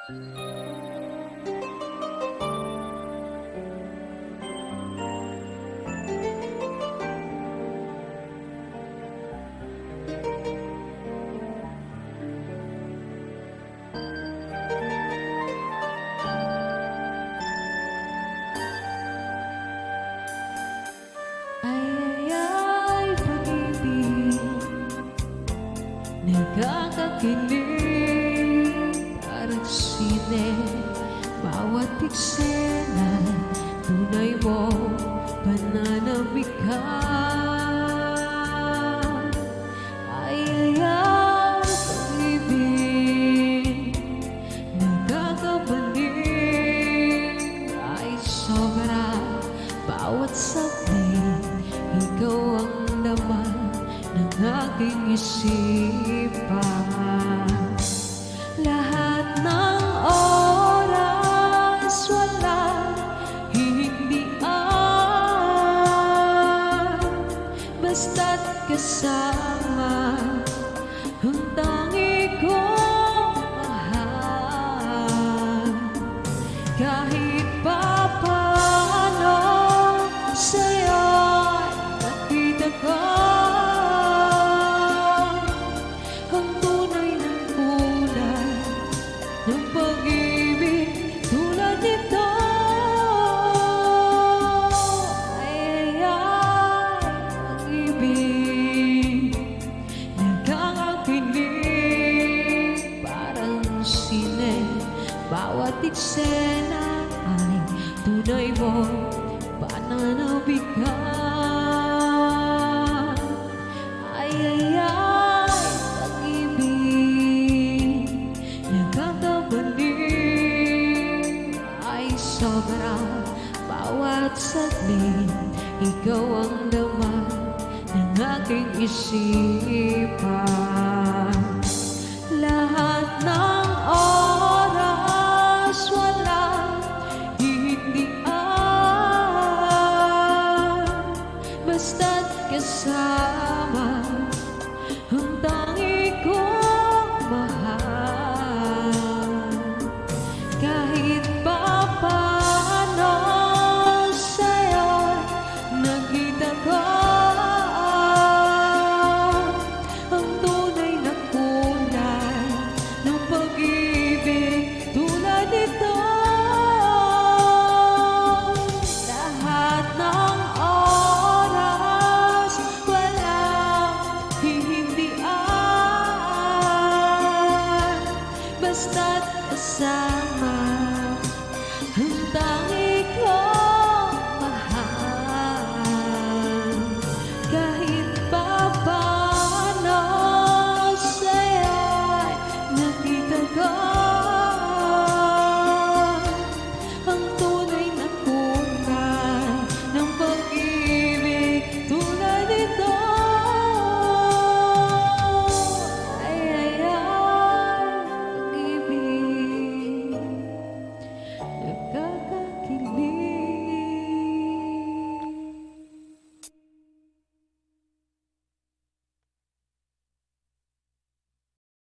Nagkakakilig parang sine, bawat eksena tunay mo pananamikan. Ay, pag-ibig nagkakabaling, ay sobra bawat saglit. Ikaw ang laman ng aking isipan. Lahat ng oras walang hihindian, basta't kasama ang tangi kong mahal. Kahit pa paano sa'yo'y nakita ko ang tunay ng kulay ng pag-ibig tulad nito. Ay, pag-ibig nagkakakilig parang sine, bawat eksena ay tunay mo pananabikan. Ay, pag-ibig nagkakabaling, ay sobra bawat saglit. Ikaw ang laman ng aking isipan. Lahat ng oras walang hihindian, basta't kasama ang tangi kong mahal. Kahit pa paano sa'yo nakita ko ang tunay na kulay ng pag-ibig tulad nito. Lahat ng oras walang hihindian, basta't kasama